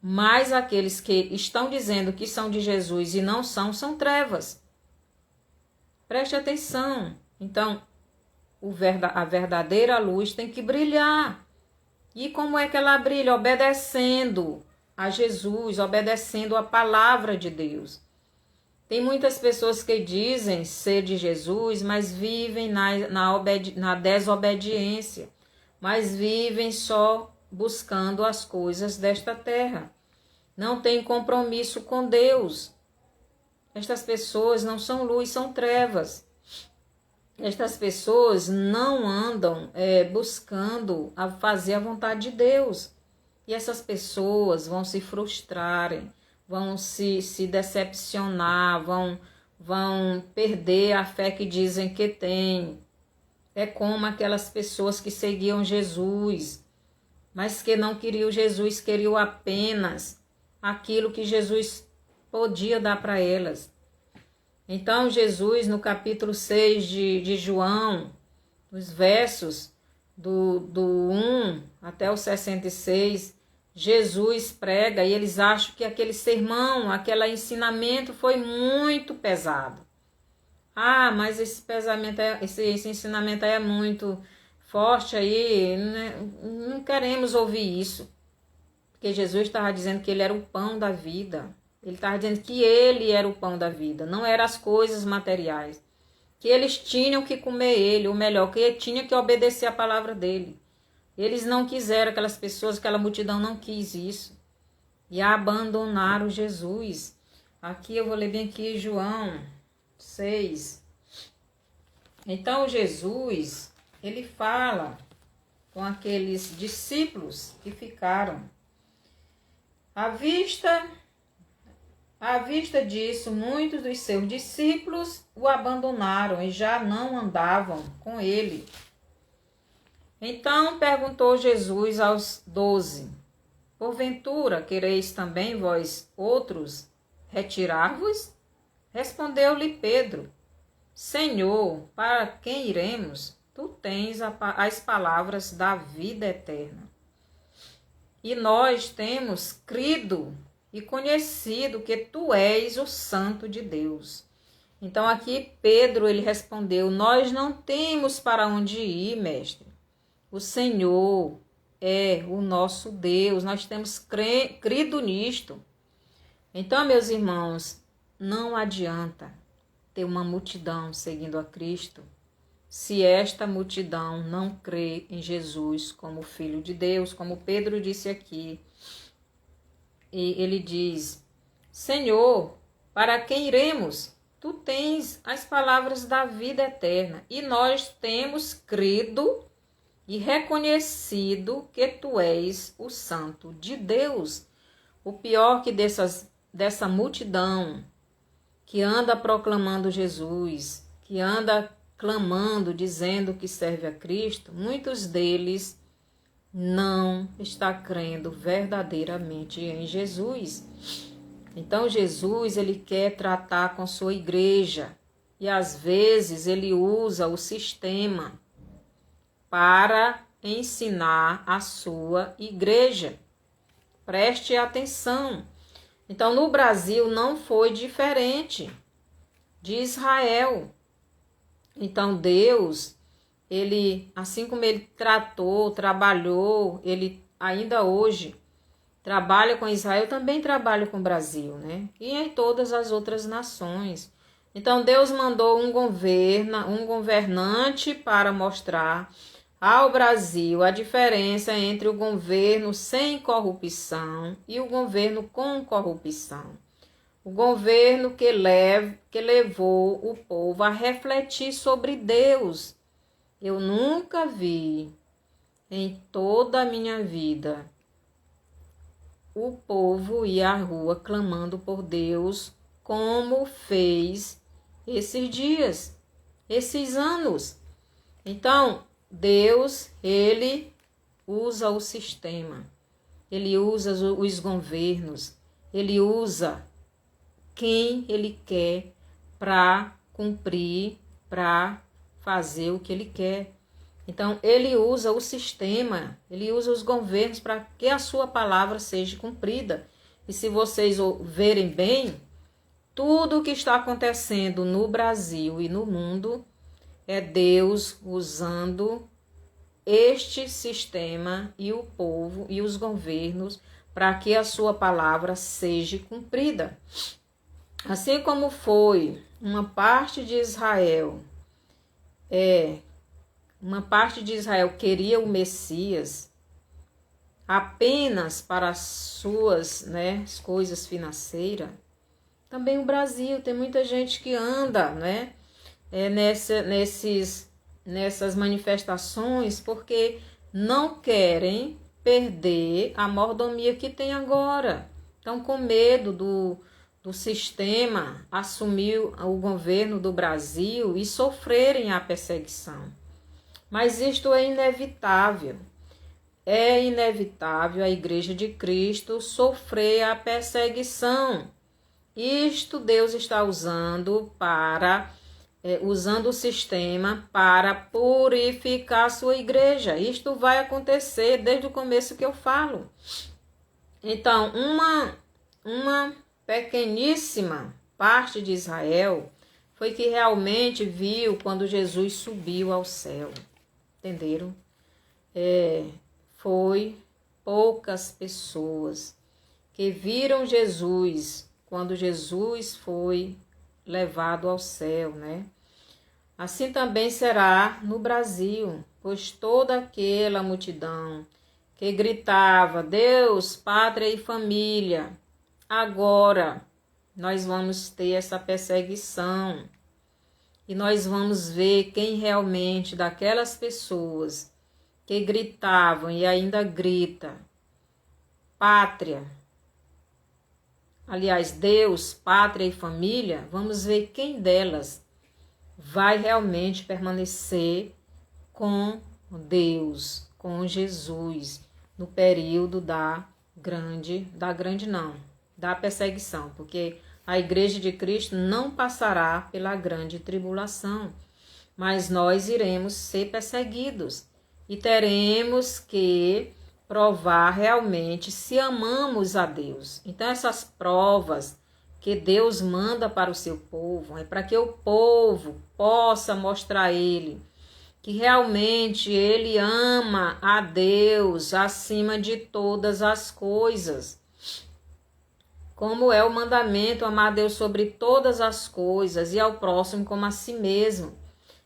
Mas aqueles que estão dizendo que são de Jesus e não são trevas. Preste atenção. Então, a verdadeira luz tem que brilhar. E como é que ela brilha? Obedecendo a Jesus, obedecendo a palavra de Deus. Tem muitas pessoas que dizem ser de Jesus, mas vivem na desobediência. Mas vivem só buscando as coisas desta terra. Não tem compromisso com Deus. Estas pessoas não são luz, são trevas. Estas pessoas não andam buscando fazer a vontade de Deus. E essas pessoas vão se frustrarem, vão se decepcionar, vão perder a fé que dizem que têm. É como aquelas pessoas que seguiam Jesus, mas que não queriam Jesus, queriam apenas aquilo que Jesus podia dar para elas. Então, Jesus, no capítulo 6 de João, nos versos do 1 até o 66, Jesus prega e eles acham que aquele sermão, aquele ensinamento foi muito pesado. Ah, mas esse ensinamento aí é muito forte aí, né? Não queremos ouvir isso. Porque Jesus estava dizendo que ele era o pão da vida. Ele estava dizendo que ele era o pão da vida, não eram as coisas materiais. Que eles tinham que comer ele, ou melhor, que ele tinha que obedecer a palavra dele. Eles não quiseram, aquelas pessoas, aquela multidão não quis isso. E abandonaram Jesus. Aqui eu vou ler bem aqui João 6. Então Jesus, ele fala com aqueles discípulos que ficaram. À vista disso, muitos dos seus discípulos o abandonaram e já não andavam com ele. Então perguntou Jesus aos 12: porventura quereis também vós outros retirar-vos? Respondeu-lhe Pedro: Senhor, para quem iremos? Tu tens as palavras da vida eterna. E nós temos crido e conhecido que tu és o Santo de Deus. Então aqui Pedro, ele respondeu: nós não temos para onde ir, mestre. O Senhor é o nosso Deus, nós temos crido nisto. Então, meus irmãos, não adianta ter uma multidão seguindo a Cristo se esta multidão não crê em Jesus como Filho de Deus, como Pedro disse aqui. E ele diz: Senhor, para quem iremos? Tu tens as palavras da vida eterna, e nós temos crido e reconhecido que tu és o Santo de Deus. O pior que dessa multidão que anda proclamando Jesus, que anda clamando, dizendo que serve a Cristo, muitos deles não está crendo verdadeiramente em Jesus. Então Jesus, ele quer tratar com sua igreja e às vezes ele usa o sistema para ensinar a sua igreja. Preste atenção. Então no Brasil não foi diferente de Israel. Então Deus, ele, assim como ele trabalhou, ele ainda hoje trabalha com Israel, também trabalha com o Brasil, né? E em todas as outras nações. Então Deus mandou um governante para mostrar ao Brasil a diferença entre o governo sem corrupção e o governo com corrupção. O governo que levou o povo a refletir sobre Deus. Eu nunca vi em toda a minha vida o povo ia à rua clamando por Deus, como fez esses dias, esses anos. Então, Deus, ele usa o sistema, ele usa os governos, ele usa quem ele quer para cumprir, para fazer o que ele quer. Então, ele usa o sistema, ele usa os governos para que a sua palavra seja cumprida. E se vocês verem bem, tudo o que está acontecendo no Brasil e no mundo é Deus usando este sistema e o povo e os governos para que a sua palavra seja cumprida. Assim como foi uma parte de Israel, queria o Messias apenas para as suas as coisas financeiras. Também o Brasil, tem muita gente que anda nessas manifestações porque não querem perder a mordomia que tem agora. Estão com medo do sistema assumir o governo do Brasil e sofrerem a perseguição. Mas isto é inevitável. É inevitável a Igreja de Cristo sofrer a perseguição. Isto Deus está usando o sistema para purificar a sua igreja. Isto vai acontecer desde o começo que eu falo. Então, uma pequeníssima parte de Israel foi que realmente viu quando Jesus subiu ao céu. Entenderam? Foi poucas pessoas que viram Jesus quando Jesus foi levado ao céu, Assim também será no Brasil, pois toda aquela multidão que gritava Deus, pátria e família, agora nós vamos ter essa perseguição e nós vamos ver quem realmente daquelas pessoas que gritavam e ainda grita pátria, aliás, Deus, pátria e família, vamos ver quem delas vai realmente permanecer com Deus, com Jesus, no período da perseguição, porque a Igreja de Cristo não passará pela grande tribulação, mas nós iremos ser perseguidos e teremos que provar realmente se amamos a Deus. Então essas provas que Deus manda para o seu povo é para que o povo possa mostrar a ele que realmente ele ama a Deus acima de todas as coisas. Como é o mandamento, amar a Deus sobre todas as coisas e ao próximo como a si mesmo.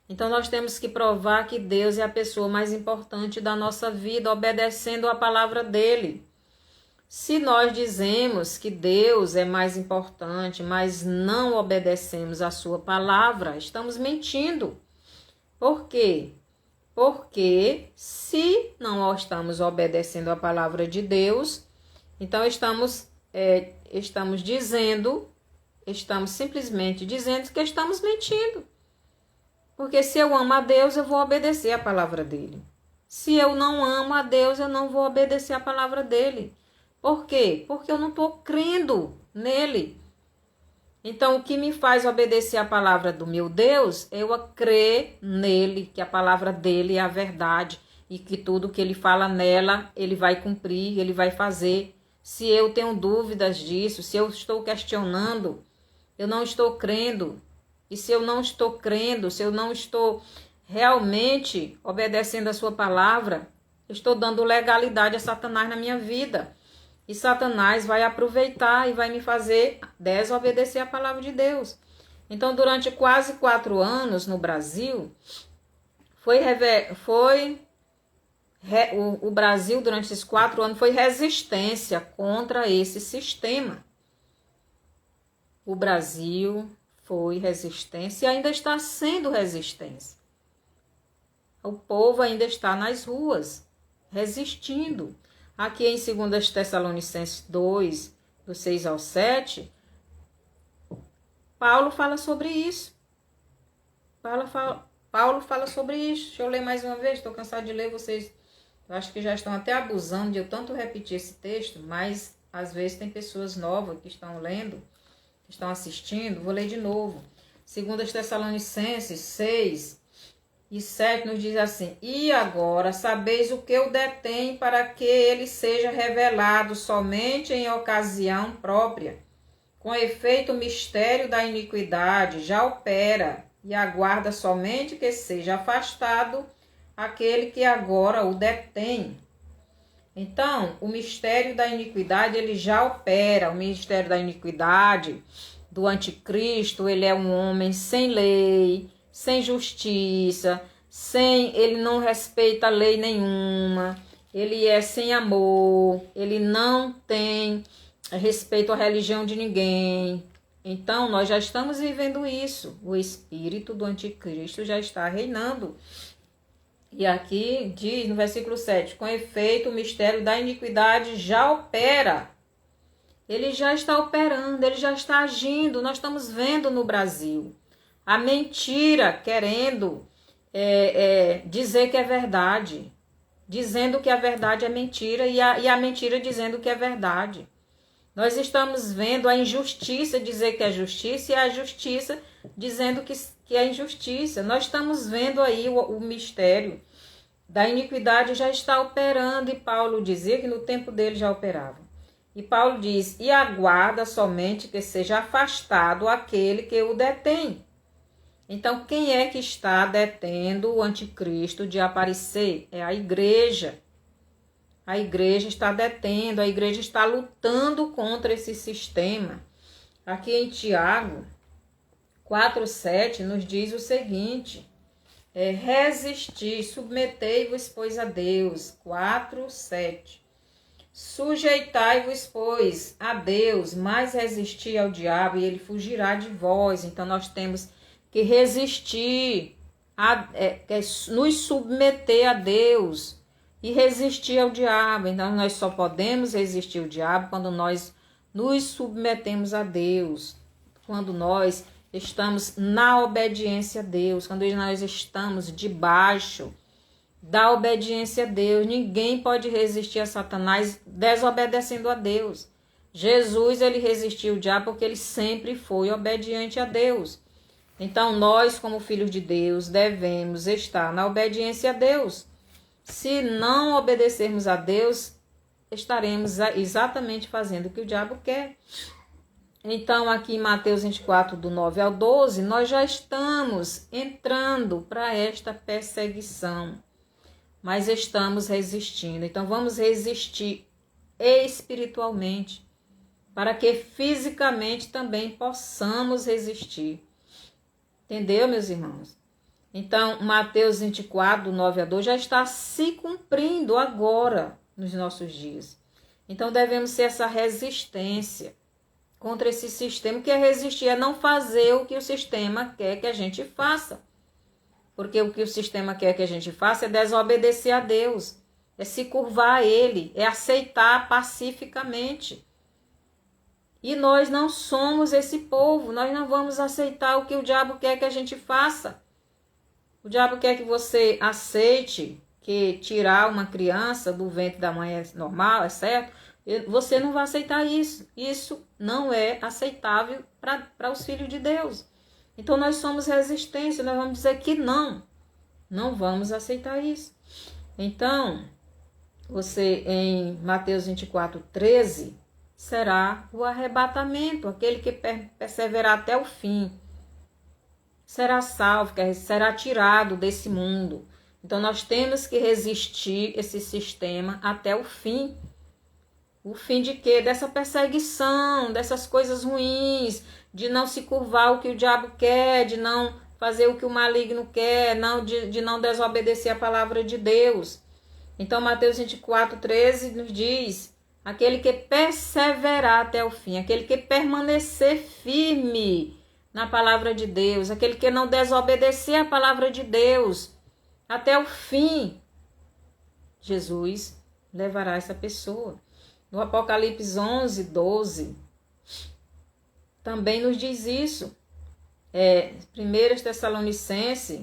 Então nós temos que provar que Deus é a pessoa mais importante da nossa vida, obedecendo a palavra dele. Se nós dizemos que Deus é mais importante, mas não obedecemos a sua palavra, estamos mentindo. Por quê? Porque se não estamos obedecendo a palavra de Deus, então estamos simplesmente dizendo que estamos mentindo. Porque se eu amo a Deus, eu vou obedecer a palavra dele. Se eu não amo a Deus, eu não vou obedecer a palavra dele. Por quê? Porque eu não estou crendo nele. Então, o que me faz obedecer a palavra do meu Deus é eu crer nele, que a palavra dele é a verdade e que tudo que ele fala nela, ele vai cumprir, ele vai fazer. Se eu tenho dúvidas disso, se eu estou questionando, eu não estou crendo. E se eu não estou crendo, se eu não estou realmente obedecendo a sua palavra, eu estou dando legalidade a Satanás na minha vida. E Satanás vai aproveitar e vai me fazer desobedecer a palavra de Deus. Então, durante quase 4 anos no Brasil, o Brasil, durante esses 4 anos, foi resistência contra esse sistema. O Brasil foi resistência e ainda está sendo resistência. O povo ainda está nas ruas, resistindo. Aqui em 2 Tessalonicenses 2, do 6 ao 7, Paulo fala sobre isso. Paulo fala sobre isso. Deixa eu ler mais uma vez, estou cansado de ler, vocês eu acho que já estão até abusando de eu tanto repetir esse texto, mas às vezes tem pessoas novas que estão lendo, que estão assistindo. Vou ler de novo. 2 Tessalonicenses 6 e 7 nos diz assim: E agora sabeis o que o detém para que ele seja revelado somente em ocasião própria. Com efeito, o mistério da iniquidade já opera e aguarda somente que seja afastado aquele que agora o detém. Então, o mistério da iniquidade, ele já opera. O mistério da iniquidade do anticristo, ele é um homem sem lei, sem justiça, ele não respeita lei nenhuma, ele é sem amor, ele não tem respeito à religião de ninguém. Então, nós já estamos vivendo isso. O espírito do anticristo já está reinando. E aqui diz no versículo 7, com efeito, o mistério da iniquidade já opera. Ele já está operando, ele já está agindo. Nós estamos vendo no Brasil a mentira querendo dizer que é verdade, dizendo que a verdade é mentira e a mentira dizendo que é verdade. Nós estamos vendo a injustiça dizer que é justiça e a justiça dizendo que é injustiça. Nós estamos vendo aí o mistério da iniquidade já está operando, e Paulo dizia que no tempo dele já operava. E Paulo diz, e aguarda somente que seja afastado aquele que o detém. Então, quem é que está detendo o anticristo de aparecer? É a igreja. A igreja está detendo, a igreja está lutando contra esse sistema. Aqui em Tiago 4,7 nos diz o seguinte: resistir, submetei-vos, pois, a Deus. 4,7. Sujeitai-vos, pois, a Deus, mas resistir ao diabo e ele fugirá de vós. Então, nós temos que resistir, nos submeter a Deus e resistir ao diabo. Então, nós só podemos resistir ao diabo quando nós nos submetemos a Deus, quando nós estamos na obediência a Deus, quando nós estamos debaixo da obediência a Deus. Ninguém pode resistir a Satanás desobedecendo a Deus. Jesus, ele resistiu ao diabo porque ele sempre foi obediente a Deus. Então, nós, como filhos de Deus, devemos estar na obediência a Deus. Se não obedecermos a Deus, estaremos exatamente fazendo o que o diabo quer. Então, aqui em Mateus 24, do 9 ao 12, nós já estamos entrando para esta perseguição, mas estamos resistindo. Então, vamos resistir espiritualmente, para que fisicamente também possamos resistir. Entendeu, meus irmãos? Então, Mateus 24, do 9 a 12, já está se cumprindo agora, nos nossos dias. Então, devemos ter essa resistência contra esse sistema, que é resistir, é não fazer o que o sistema quer que a gente faça. Porque o que o sistema quer que a gente faça é desobedecer a Deus, é se curvar a Ele, é aceitar pacificamente. E nós não somos esse povo, nós não vamos aceitar o que o diabo quer que a gente faça. O diabo quer que você aceite que tirar uma criança do ventre da mãe é normal, é certo? Você não vai aceitar isso. Isso não é aceitável para os filhos de Deus. Então, nós somos resistência, nós vamos dizer que não vamos aceitar isso. Então, você em Mateus 24, 13, será o arrebatamento, aquele que perseverar até o fim. Será salvo, será tirado desse mundo. Então, nós temos que resistir esse sistema até o fim. O fim de quê? Dessa perseguição, dessas coisas ruins, de não se curvar ao que o diabo quer, de não fazer o que o maligno quer, de não desobedecer a palavra de Deus. Então, Mateus 24, 13 nos diz, aquele que perseverar até o fim, aquele que permanecer firme na palavra de Deus, aquele que não desobedecer a palavra de Deus até o fim, Jesus levará essa pessoa. No Apocalipse 11, 12, também nos diz isso. 1 Tessalonicenses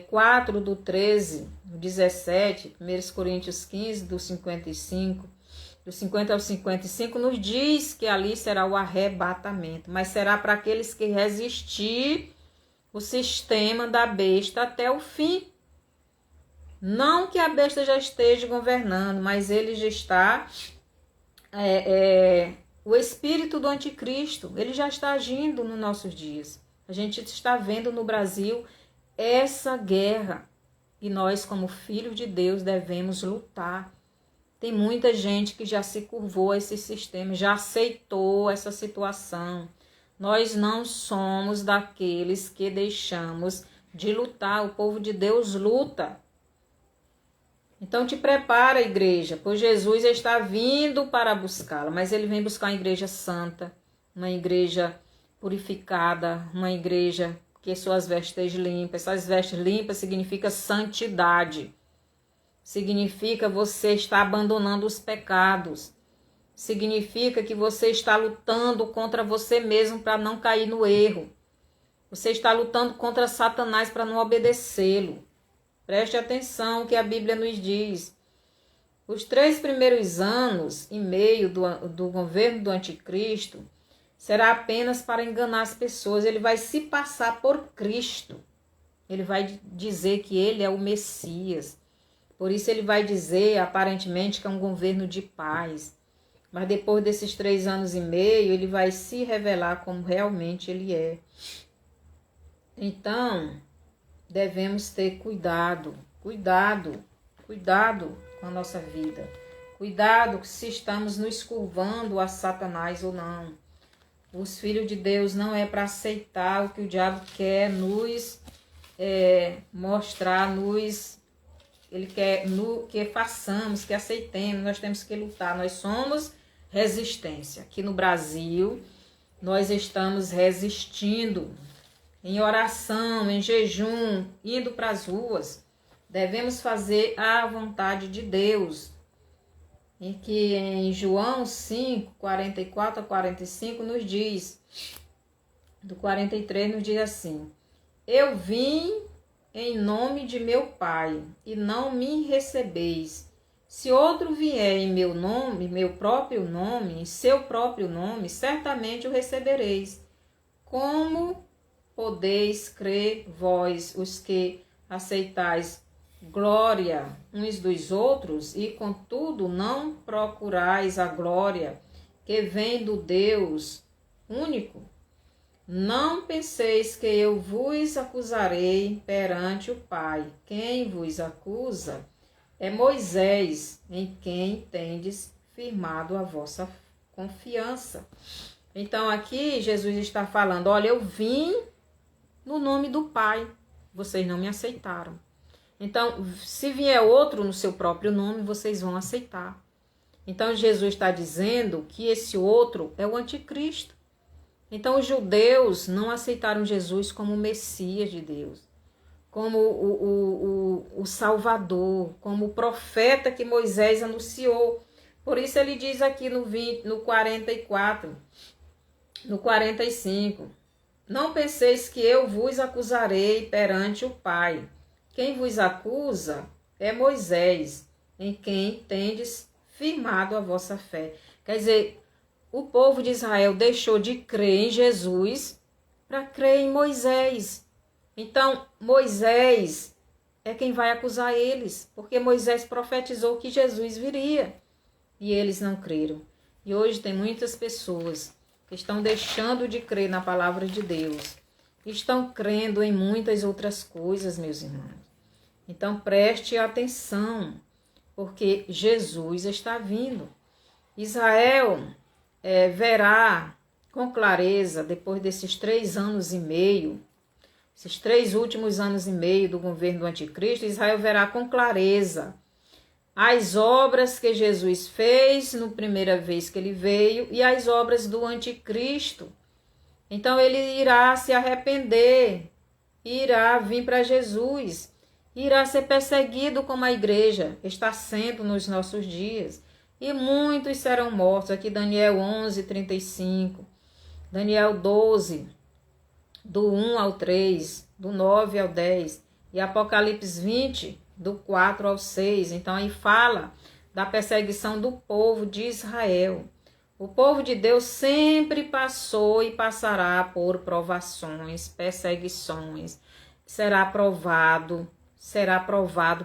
4, do 13, do 17, 1 Coríntios 15, do 55, do 50 ao 55, nos diz que ali será o arrebatamento, mas será para aqueles que resistir o sistema da besta até o fim. Não que a besta já esteja governando, mas ele já está, o espírito do anticristo, ele já está agindo nos nossos dias. A gente está vendo no Brasil essa guerra e nós, como filhos de Deus, devemos lutar. Tem muita gente que já se curvou a esse sistema, já aceitou essa situação. Nós não somos daqueles que deixamos de lutar. O povo de Deus luta. Então te prepara, igreja, pois Jesus está vindo para buscá-la, mas ele vem buscar uma igreja santa, uma igreja purificada, uma igreja que suas vestes limpas. Essas vestes limpas significa santidade. Significa você estar abandonando os pecados. Significa que você está lutando contra você mesmo para não cair no erro. Você está lutando contra Satanás para não obedecê-lo. Preste atenção que a Bíblia nos diz. Os 3 primeiros anos e meio do governo do anticristo será apenas para enganar as pessoas. Ele vai se passar por Cristo. Ele vai dizer que ele é o Messias. Por isso ele vai dizer, aparentemente, que é um governo de paz. Mas depois desses 3 anos e meio, ele vai se revelar como realmente ele é. Então, devemos ter cuidado com a nossa vida. Cuidado se estamos nos curvando a Satanás ou não. Os filhos de Deus não é para aceitar o que o diabo quer nos mostrar, ele quer que façamos, que aceitemos. Nós temos que lutar, nós somos resistência. Aqui no Brasil, nós estamos resistindo em oração, em jejum, indo para as ruas. Devemos fazer a vontade de Deus. E que em João 5, 44 a 45 nos diz, do 43 nos diz assim: eu vim em nome de meu Pai, e não me recebeis. Se outro vier em meu nome, meu próprio nome, em seu próprio nome, certamente o recebereis. Como podeis crer vós, os que aceitais glória uns dos outros, e contudo não procurais a glória que vem do Deus único? Não penseis que eu vos acusarei perante o Pai. Quem vos acusa é Moisés, em quem tendes firmado a vossa confiança. Então aqui Jesus está falando, olha, eu vim no nome do Pai, vocês não me aceitaram. Então, se vier outro no seu próprio nome, vocês vão aceitar. Então Jesus está dizendo que esse outro é o anticristo. Então os judeus não aceitaram Jesus como o Messias de Deus, como o Salvador, como o profeta que Moisés anunciou. Por isso ele diz aqui no 44, no 45, não penseis que eu vos acusarei perante o Pai. Quem vos acusa é Moisés, em quem tendes firmado a vossa fé. Quer dizer, o povo de Israel deixou de crer em Jesus para crer em Moisés. Então, Moisés é quem vai acusar eles, porque Moisés profetizou que Jesus viria e eles não creram. E hoje tem muitas pessoas que estão deixando de crer na palavra de Deus, estão crendo em muitas outras coisas, meus irmãos. Então preste atenção, porque Jesus está vindo. Israel verá com clareza, depois desses 3 anos e meio, esses 3 últimos anos e meio do governo do anticristo, Israel verá com clareza as obras que Jesus fez na primeira vez que ele veio e as obras do anticristo. Então ele irá se arrepender, irá vir para Jesus Irá ser perseguido como a igreja está sendo nos nossos dias. E muitos serão mortos. Aqui Daniel 11:35. Daniel 12, do 1 ao 3, do 9 ao 10. E Apocalipse 20, do 4 ao 6. Então aí fala da perseguição do povo de Israel. O povo de Deus sempre passou e passará por provações, perseguições. Será provado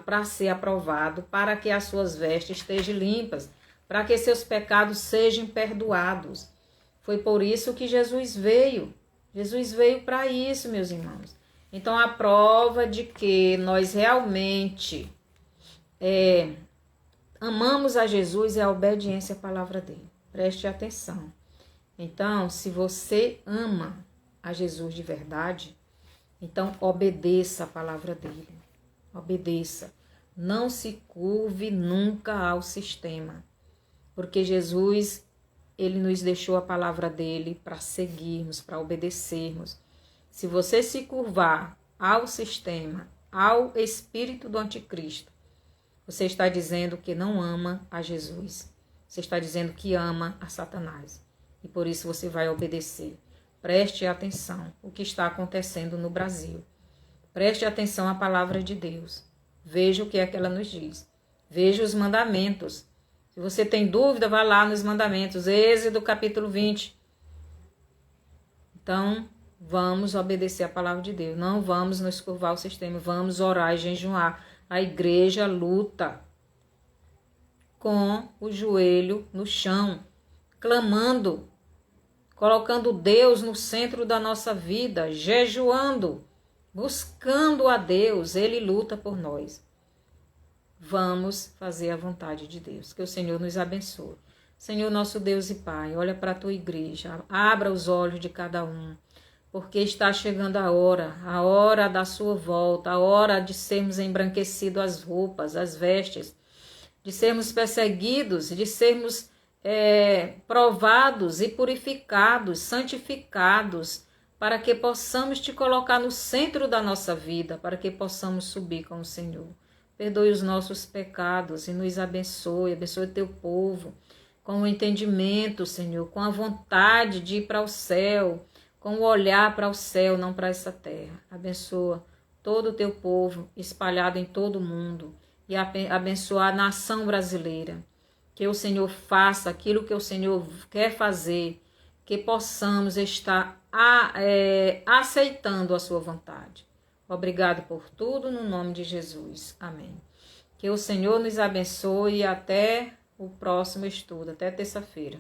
para ser aprovado, para que as suas vestes estejam limpas, para que seus pecados sejam perdoados. Foi por isso que Jesus veio. Jesus veio para isso, meus irmãos. Então, a prova de que nós realmente amamos a Jesus é a obediência à palavra dele. Preste atenção. Então, se você ama a Jesus de verdade, então obedeça a palavra dele. Obedeça. Não se curve nunca ao sistema. Porque Jesus, ele nos deixou a palavra dele para seguirmos, para obedecermos. Se você se curvar ao sistema, ao espírito do anticristo, você está dizendo que não ama a Jesus. Você está dizendo que ama a Satanás. E por isso você vai obedecer. Preste atenção o que está acontecendo no Brasil. Preste atenção à palavra de Deus. Veja o que é que ela nos diz. Veja os mandamentos. Se você tem dúvida, vá lá nos mandamentos. Êxodo capítulo 20. Então, vamos obedecer a palavra de Deus. Não vamos nos curvar ao sistema. Vamos orar e jejuar. A igreja luta com o joelho no chão, clamando, colocando Deus no centro da nossa vida, jejuando, buscando a Deus. Ele luta por nós. Vamos fazer a vontade de Deus. Que o Senhor nos abençoe. Senhor, nosso Deus e Pai, olha para a tua igreja. Abra os olhos de cada um. Porque está chegando a hora da sua volta, a hora de sermos embranquecidos as roupas, as vestes, de sermos perseguidos, de sermos provados e purificados, santificados, para que possamos te colocar no centro da nossa vida, para que possamos subir com o Senhor. Perdoe os nossos pecados e nos abençoe, abençoe teu povo, com o entendimento, Senhor, com a vontade de ir para o céu, com o olhar para o céu, não para essa terra. Abençoa todo o teu povo espalhado em todo o mundo e abençoa a nação brasileira. Que o Senhor faça aquilo que o Senhor quer fazer, que possamos estar aceitando a sua vontade. Obrigado por tudo, no nome de Jesus. Amém. Que o Senhor nos abençoe e até o próximo estudo, até terça-feira.